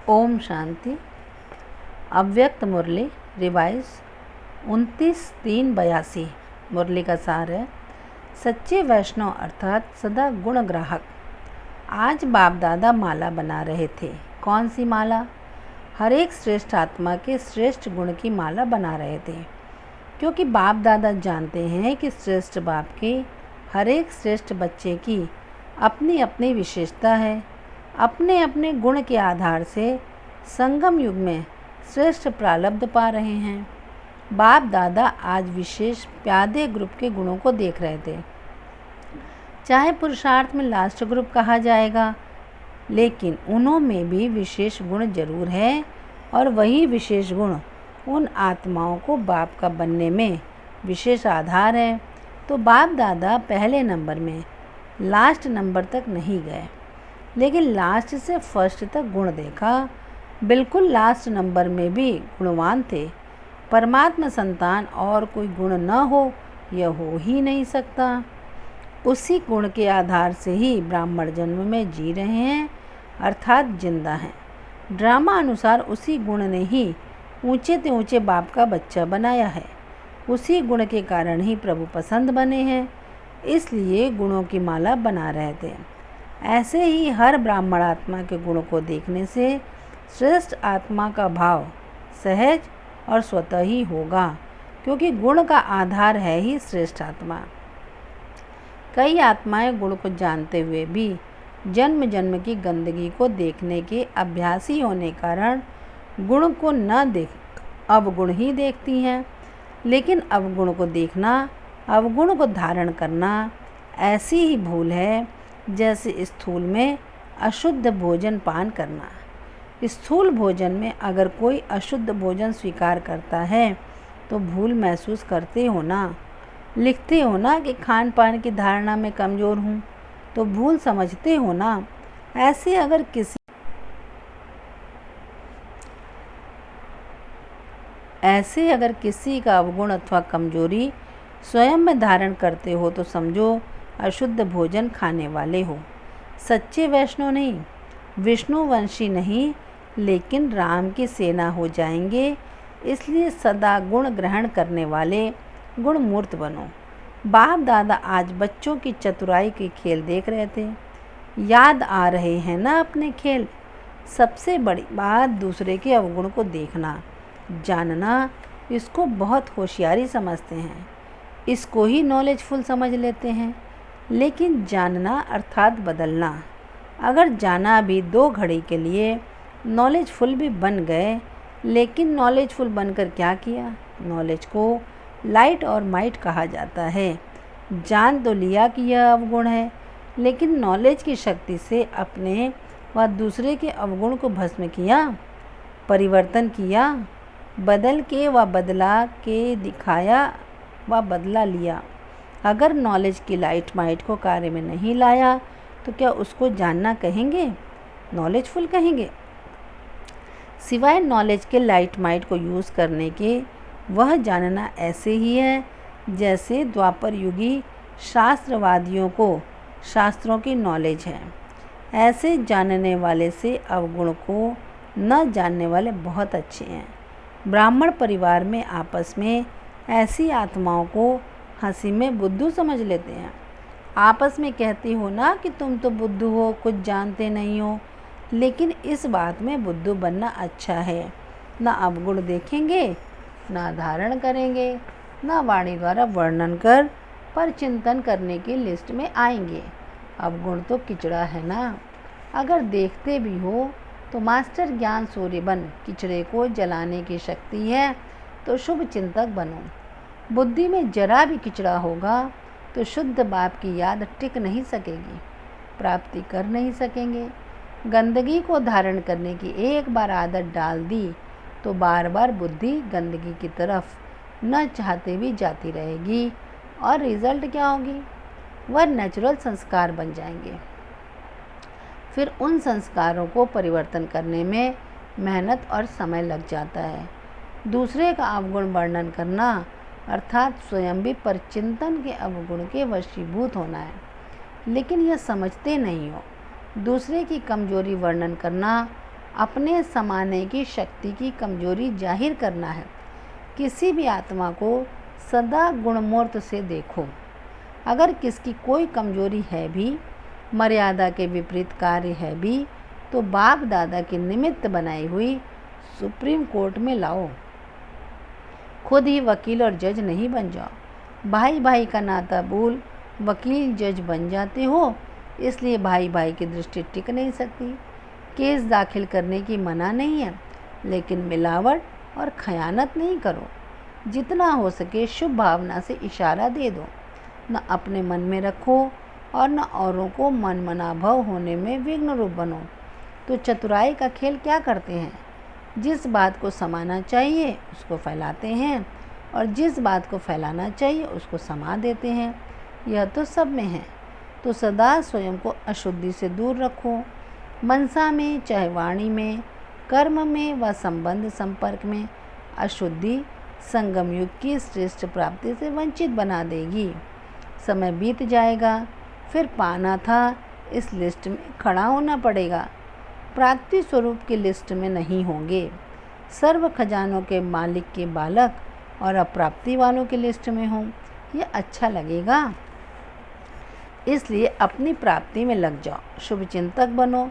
ओम शांति। अव्यक्त मुरली रिवाइज 29/3/82। मुरली का सार है, सच्चे वैष्णव अर्थात सदा गुण ग्राहक। आज बाप दादा माला बना रहे थे। कौन सी माला? हर एक श्रेष्ठ आत्मा के श्रेष्ठ गुण की माला बना रहे थे, क्योंकि बाप दादा जानते हैं कि श्रेष्ठ बाप के हर एक श्रेष्ठ बच्चे की अपनी अपनी विशेषता है। अपने अपने गुण के आधार से संगम युग में श्रेष्ठ प्रारब्ध पा रहे हैं। बाप दादा आज विशेष प्यादे ग्रुप के गुणों को देख रहे थे। चाहे पुरुषार्थ में लास्ट ग्रुप कहा जाएगा, लेकिन उन्हों में भी विशेष गुण जरूर है, और वही विशेष गुण उन आत्माओं को बाप का बनने में विशेष आधार है। तो बाप दादा पहले नंबर में लास्ट नंबर तक नहीं गए, लेकिन लास्ट से फर्स्ट तक गुण देखा। बिल्कुल लास्ट नंबर में भी गुणवान थे। परमात्मा संतान और कोई गुण न हो यह हो ही नहीं सकता। उसी गुण के आधार से ही ब्राह्मण जन्म में जी रहे हैं, अर्थात जिंदा हैं। ड्रामा अनुसार उसी गुण ने ही ऊंचे से ऊंचे बाप का बच्चा बनाया है। उसी गुण के कारण ही प्रभु पसंद बने हैं, इसलिए गुणों की माला बना रहे थे। ऐसे ही हर ब्राह्मण आत्मा के गुणों को देखने से श्रेष्ठ आत्मा का भाव सहज और स्वतः ही होगा, क्योंकि गुण का आधार है ही श्रेष्ठ आत्मा। कई आत्माएं गुण को जानते हुए भी जन्म जन्म की गंदगी को देखने के अभ्यासी होने कारण गुण को न देख अवगुण ही देखती हैं। लेकिन अवगुण को देखना, अवगुण को धारण करना ऐसी ही भूल है जैसे स्थूल में अशुद्ध भोजन पान करना। स्थूल भोजन में अगर कोई अशुद्ध भोजन स्वीकार करता है तो भूल महसूस करते हो ना। लिखते हो ना कि खान पान की धारणा में कमज़ोर हूँ, तो भूल समझते हो ना। ऐसे अगर किसी का अवगुण अथवा कमजोरी स्वयं में धारण करते हो तो समझो अशुद्ध भोजन खाने वाले हो। सच्चे वैष्णव नहीं, विष्णुवंशी नहीं, लेकिन राम की सेना हो जाएंगे। इसलिए सदा गुण ग्रहण करने वाले गुण मूर्त बनो। बाप दादा आज बच्चों की चतुराई के खेल देख रहे थे। याद आ रहे हैं ना अपने खेल? सबसे बड़ी बात दूसरे के अवगुण को देखना, जानना, इसको बहुत होशियारी समझते हैं। इसको ही नॉलेजफुल समझ लेते हैं। लेकिन जानना अर्थात बदलना। अगर जाना भी 2 घड़ी के लिए, नॉलेजफुल भी बन गए, लेकिन नॉलेजफुल बनकर क्या किया? नॉलेज को लाइट और माइट कहा जाता है। जान तो लिया कि यह अवगुण है, लेकिन नॉलेज की शक्ति से अपने व दूसरे के अवगुण को भस्म किया, परिवर्तन किया, बदल के व बदला के दिखाया व बदला लिया। अगर नॉलेज की लाइट माइट को कार्य में नहीं लाया तो क्या उसको जानना कहेंगे? नॉलेजफुल कहेंगे? सिवाय नॉलेज के लाइट माइट को यूज़ करने के वह जानना ऐसे ही है जैसे द्वापर युगी शास्त्रवादियों को शास्त्रों की नॉलेज है। ऐसे जानने वाले से अवगुण को न जानने वाले बहुत अच्छे हैं। ब्राह्मण परिवार में आपस में ऐसी आत्माओं को हंसी में बुद्धू समझ लेते हैं। आपस में कहती हो ना कि तुम तो बुद्धू हो, कुछ जानते नहीं हो। लेकिन इस बात में बुद्धू बनना अच्छा है। ना अवगुण देखेंगे, ना धारण करेंगे, ना वाणी द्वारा वर्णन कर पर चिंतन करने की लिस्ट में आएंगे। अवगुण तो किचड़ा है ना। अगर देखते भी हो तो मास्टर ज्ञान सूर्य बन किचड़े को जलाने की शक्ति है, तो शुभ चिंतक बनो। बुद्धि में जरा भी किचड़ा होगा तो शुद्ध बाप की याद टिक नहीं सकेगी, प्राप्ति कर नहीं सकेंगे। गंदगी को धारण करने की एक बार आदत डाल दी तो बार बार बुद्धि गंदगी की तरफ न चाहते भी जाती रहेगी, और रिजल्ट क्या होगी? वह नेचुरल संस्कार बन जाएंगे। फिर उन संस्कारों को परिवर्तन करने में मेहनत और समय लग जाता है। दूसरे का अवगुण वर्णन करना अर्थात स्वयं भी परचिंतन के अवगुण के वशीभूत होना है। लेकिन यह समझते नहीं हो। दूसरे की कमजोरी वर्णन करना अपने समाने की शक्ति की कमजोरी जाहिर करना है। किसी भी आत्मा को सदा गुणमूर्त से देखो। अगर किसकी कोई कमजोरी है भी, मर्यादा के विपरीत कार्य है भी, तो बाप दादा के निमित्त बनाई हुई सुप्रीम कोर्ट में लाओ। खुद ही वकील और जज नहीं बन जाओ। भाई भाई का नाता भूल वकील जज बन जाते हो, इसलिए भाई भाई की दृष्टि टिक नहीं सकती। केस दाखिल करने की मना नहीं है, लेकिन मिलावट और खयानत नहीं करो। जितना हो सके शुभ भावना से इशारा दे दो। न अपने मन में रखो और न औरों को मन मनाभव होने में विघ्न रूप बनो। तो चतुराई का खेल क्या करते हैं? जिस बात को समाना चाहिए उसको फैलाते हैं, और जिस बात को फैलाना चाहिए उसको समा देते हैं। यह तो सब में है। तो सदा स्वयं को अशुद्धि से दूर रखो। मनसा में, चाहे वाणी में, कर्म में व संबंध संपर्क में अशुद्धि संगम युग की श्रेष्ठ प्राप्ति से वंचित बना देगी। समय बीत जाएगा, फिर पाना था इस लिस्ट में खड़ा होना पड़ेगा। प्राप्ति स्वरूप की लिस्ट में नहीं होंगे। सर्व खजानों के मालिक के बालक और अप्राप्ति वालों की लिस्ट में हों, यह अच्छा लगेगा। इसलिए अपनी प्राप्ति में लग जाओ, शुभ चिंतक बनो।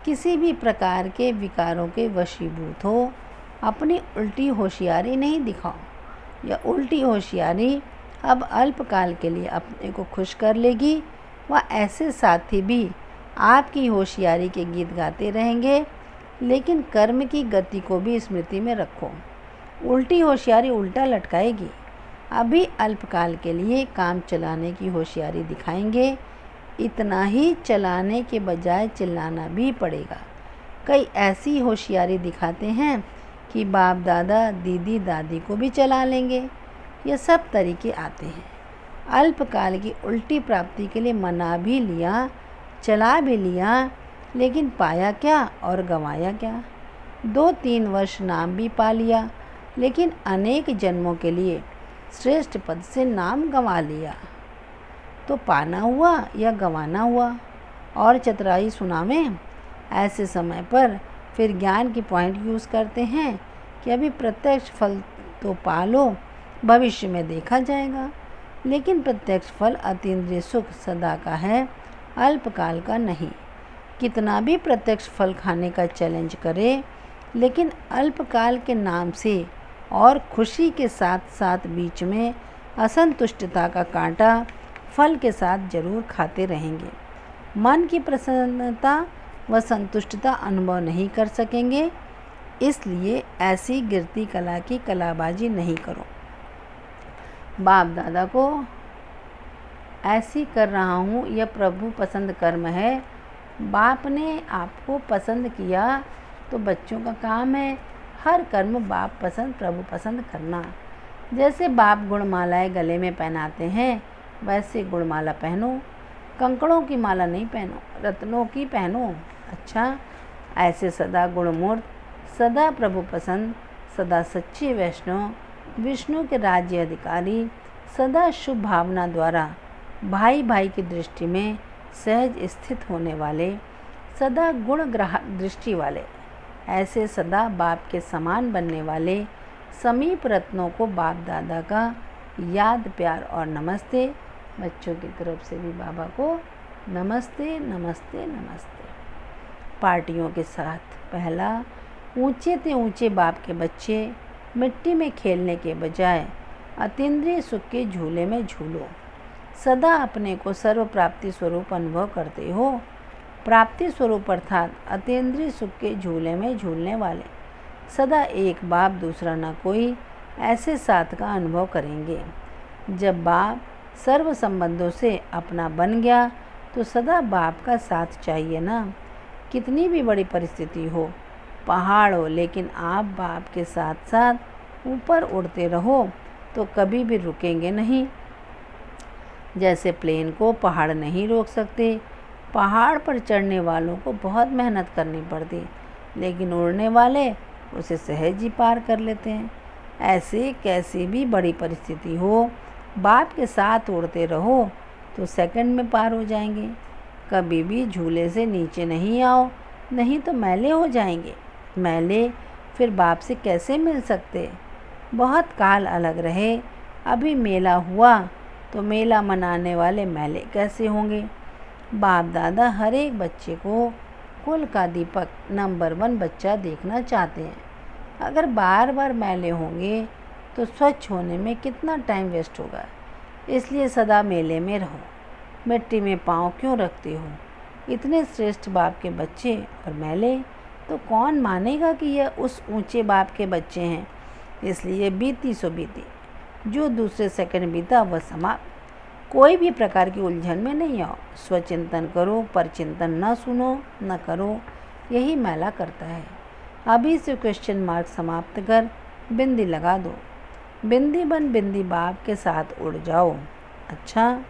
किसी भी प्रकार के विकारों के वशीभूत हो। अपनी उल्टी होशियारी नहीं दिखाओ। यह उल्टी होशियारी अब अल्पकाल के लिए अपने को खुश कर लेगी। वह ऐसे साथी भी आपकी होशियारी के गीत गाते रहेंगे, लेकिन कर्म की गति को भी स्मृति में रखो। उल्टी होशियारी उल्टा लटकाएगी। अभी अल्पकाल के लिए काम चलाने की होशियारी दिखाएंगे। इतना ही चलाने के बजाय चिल्लाना भी पड़ेगा। कई ऐसी होशियारी दिखाते हैं कि बाप दादा दीदी दादी को भी चला लेंगे। ये सब तरीके आते हैं। अल्पकाल की उल्टी प्राप्ति के लिए मना भी लिया, चला भी लिया, लेकिन पाया क्या और गंवाया क्या? 2-3 वर्ष नाम भी पा लिया, लेकिन अनेक जन्मों के लिए श्रेष्ठ पद से नाम गंवा लिया। तो पाना हुआ या गंवाना हुआ? और चतुराई सुनावें। ऐसे समय पर फिर ज्ञान की पॉइंट यूज़ करते हैं कि अभी प्रत्यक्ष फल तो पा लो, भविष्य में देखा जाएगा। लेकिन प्रत्यक्ष फल अतीन्द्रिय सुख सदा का है, अल्पकाल का नहीं। कितना भी प्रत्यक्ष फल खाने का चैलेंज करे, लेकिन अल्पकाल के नाम से और खुशी के साथ साथ बीच में असंतुष्टता का कांटा फल के साथ जरूर खाते रहेंगे। मन की प्रसन्नता व संतुष्टता अनुभव नहीं कर सकेंगे। इसलिए ऐसी गिरती कला की कलाबाजी नहीं करो। बाप दादा को ऐसी कर रहा हूँ, यह प्रभु पसंद कर्म है। बाप ने आपको पसंद किया तो बच्चों का काम है हर कर्म बाप पसंद प्रभु पसंद करना। जैसे बाप गुणमालाएँ गले में पहनाते हैं, वैसे गुणमाला पहनो। कंकड़ों की माला नहीं पहनो, रत्नों की पहनो। अच्छा, ऐसे सदा गुणमूर्त, सदा प्रभु पसंद, सदा सच्चे वैष्णव, विष्णु के राज्य अधिकारी, सदा शुभ भावना द्वारा भाई भाई की दृष्टि में सहज स्थित होने वाले, सदा गुण ग्राहक दृष्टि वाले, ऐसे सदा बाप के समान बनने वाले समीप रत्नों को बाप दादा का याद प्यार और नमस्ते। बच्चों की तरफ से भी बाबा को नमस्ते नमस्ते नमस्ते। पार्टियों के साथ पहला, ऊंचे से ऊंचे बाप के बच्चे मिट्टी में खेलने के बजाय अतीन्द्रिय सुख के झूले में झूलो। सदा अपने को सर्व प्राप्ति स्वरूप अनुभव करते हो। प्राप्ति स्वरूप अर्थात अतीन्द्रिय सुख के झूले में झूलने वाले, सदा एक बाप दूसरा न कोई, ऐसे साथ का अनुभव करेंगे। जब बाप सर्व संबंधों से अपना बन गया तो सदा बाप का साथ चाहिए ना। कितनी भी बड़ी परिस्थिति हो, पहाड़ हो, लेकिन आप बाप के साथ साथ ऊपर उड़ते रहो तो कभी भी रुकेंगे नहीं। जैसे प्लेन को पहाड़ नहीं रोक सकते, पहाड़ पर चढ़ने वालों को बहुत मेहनत करनी पड़ती, लेकिन उड़ने वाले उसे सहज ही पार कर लेते हैं। ऐसे कैसी भी बड़ी परिस्थिति हो, बाप के साथ उड़ते रहो तो सेकंड में पार हो जाएंगे। कभी भी झूले से नीचे नहीं आओ, नहीं तो मैले हो जाएंगे। मैले फिर बाप से कैसे मिल सकते? बहुत काल अलग रहे। अभी मेला हुआ तो मेला मनाने वाले मैले कैसे होंगे? बाप दादा हर एक बच्चे को कुल का दीपक नंबर 1 बच्चा देखना चाहते हैं। अगर बार बार मैले होंगे तो स्वच्छ होने में कितना टाइम वेस्ट होगा। इसलिए सदा मेले में रहो। मिट्टी में पाँव क्यों रखते हो? इतने श्रेष्ठ बाप के बच्चे और मैले, तो कौन मानेगा कि यह उस ऊंचे बाप के बच्चे हैं। इसलिए बीती सो बीती, जो दूसरे सेकंड बीता वह समाप्त। कोई भी प्रकार की उलझन में नहीं आओ। स्वचिंतन करो, पर चिंतन न सुनो न करो, यही मैला करता है। अभी से क्वेश्चन मार्क समाप्त कर बिंदी लगा दो। बिंदी बन बिंदी बाप के साथ उड़ जाओ। अच्छा,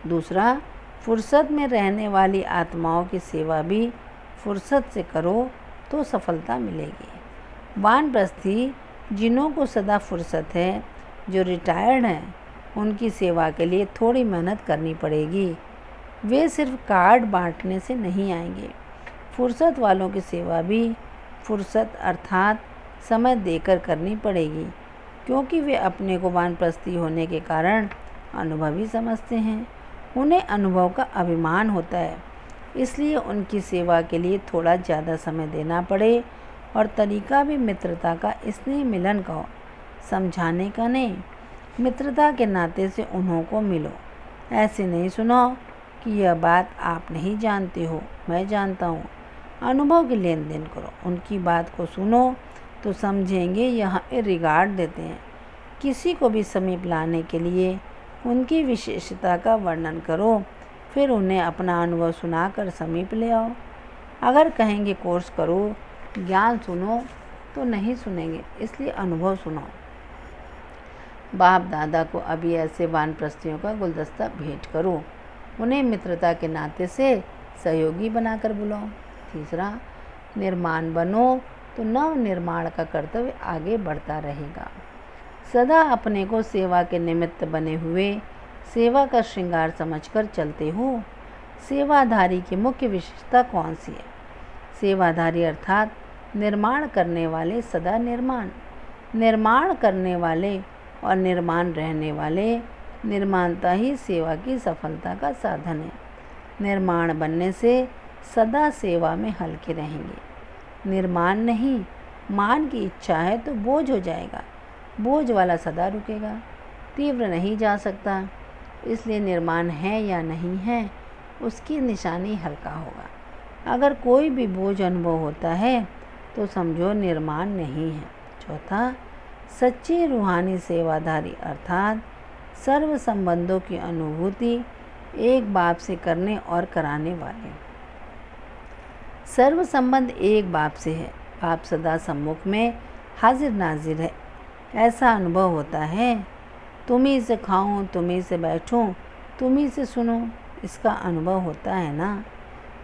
दूसरा, फुर्सत में रहने वाली आत्माओं की सेवा भी फुर्सत से करो तो सफलता मिलेगी। वानप्रस्थी जिन्हों को सदा फुर्सत है, जो रिटायर्ड हैं, उनकी सेवा के लिए थोड़ी मेहनत करनी पड़ेगी। वे सिर्फ कार्ड बांटने से नहीं आएंगे। फुर्सत वालों की सेवा भी फुर्सत अर्थात समय देकर करनी पड़ेगी, क्योंकि वे अपने को वानप्रस्थी होने के कारण अनुभवी समझते हैं। उन्हें अनुभव का अभिमान होता है, इसलिए उनकी सेवा के लिए थोड़ा ज़्यादा समय देना पड़े। और तरीका भी मित्रता का, स्नेह मिलन का हो, समझाने का नहीं। मित्रता के नाते से उन्हों को मिलो। ऐसे नहीं सुनो कि यह बात आप नहीं जानते हो, मैं जानता हूँ। अनुभव की लेन देन करो। उनकी बात को सुनो तो समझेंगे यहाँ रिगार्ड देते हैं। किसी को भी समीप लाने के लिए उनकी विशेषता का वर्णन करो, फिर उन्हें अपना अनुभव सुनाकर समीप ले आओ। अगर कहेंगे कोर्स करो, ज्ञान सुनो, तो नहीं सुनेंगे, इसलिए अनुभव सुनो। बाप दादा को अभी ऐसे वानप्रस्थियों का गुलदस्ता भेंट करो। उन्हें मित्रता के नाते से सहयोगी बनाकर बुलाओ। तीसरा, निर्माण बनो तो नव निर्माण का कर्तव्य आगे बढ़ता रहेगा। सदा अपने को सेवा के निमित्त बने हुए सेवा का श्रृंगार समझकर चलते हो। सेवाधारी की मुख्य विशेषता कौन सी है? सेवाधारी अर्थात निर्माण करने वाले सदा निर्माण करने वाले और निर्माण रहने वाले। निर्माणता ही सेवा की सफलता का साधन है। निर्माण बनने से सदा सेवा में हल्के रहेंगे। निर्माण नहीं, मान की इच्छा है तो बोझ हो जाएगा। बोझ वाला सदा रुकेगा, तीव्र नहीं जा सकता। इसलिए निर्माण है या नहीं है, उसकी निशानी हल्का होगा। अगर कोई भी बोझ अनुभव होता है तो समझो निर्माण नहीं है। चौथा, सच्चे रूहानी सेवाधारी अर्थात सर्व संबंधों की अनुभूति एक बाप से करने और कराने वाले। सर्व संबंध एक बाप से है। बाप सदा सम्मुख में हाजिर नाजिर है, ऐसा अनुभव होता है। तुम्ही से खाऊं, तुम्ही से बैठूं, तुम्ही से सुनो, इसका अनुभव होता है ना।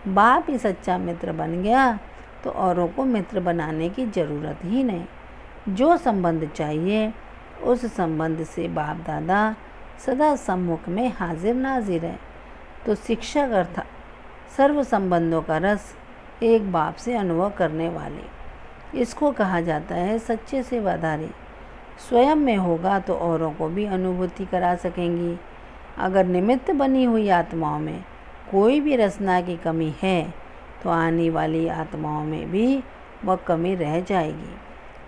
बाप ही सच्चा मित्र बन गया तो औरों को मित्र बनाने की ज़रूरत ही नहीं। जो संबंध चाहिए उस संबंध से बाप दादा सदा सम्मुख में हाजिर नाजिर है। तो शिक्षक अर्थात सर्व संबंधों का रस एक बाप से अनुभव करने वाले, इसको कहा जाता है सच्चे सेवाधारी। स्वयं में होगा तो औरों को भी अनुभूति करा सकेंगी। अगर निमित्त बनी हुई आत्माओं में कोई भी रचना की कमी है तो आने वाली आत्माओं में भी वह कमी रह जाएगी।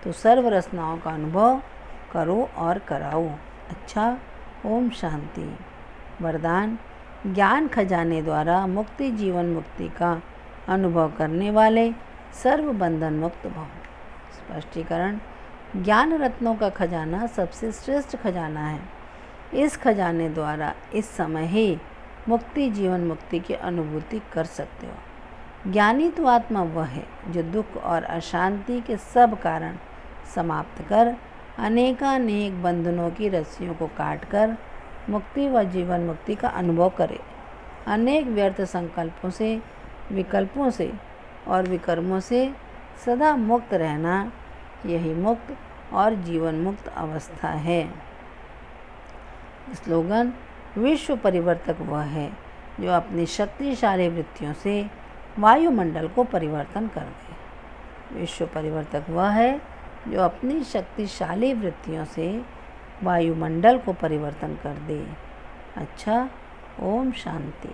तो सर्व रचनाओं का अनुभव करो और कराओ। अच्छा, ओम शांति। वरदान, ज्ञान खजाने द्वारा मुक्ति जीवन मुक्ति का अनुभव करने वाले सर्व बंधन मुक्त भव। स्पष्टीकरण, ज्ञान रत्नों का खजाना सबसे श्रेष्ठ खजाना है। इस खजाने द्वारा इस समय ही मुक्ति जीवन मुक्ति की अनुभूति कर सकते हो। ज्ञानी तो आत्मा वह है जो दुख और अशांति के सब कारण समाप्त कर अनेकानेक बंधनों की रस्सियों को काटकर मुक्ति व जीवन मुक्ति का अनुभव करे। अनेक व्यर्थ संकल्पों से, विकल्पों से और विकर्मों से सदा मुक्त रहना, यही मुक्त और जीवन मुक्त अवस्था है। स्लोगन, विश्व परिवर्तक वह है जो अपनी शक्तिशाली वृत्तियों से वायुमंडल को परिवर्तन कर दे। विश्व परिवर्तक वह है जो अपनी शक्तिशाली वृत्तियों से वायुमंडल को परिवर्तन कर दे। अच्छा, ओम शांति।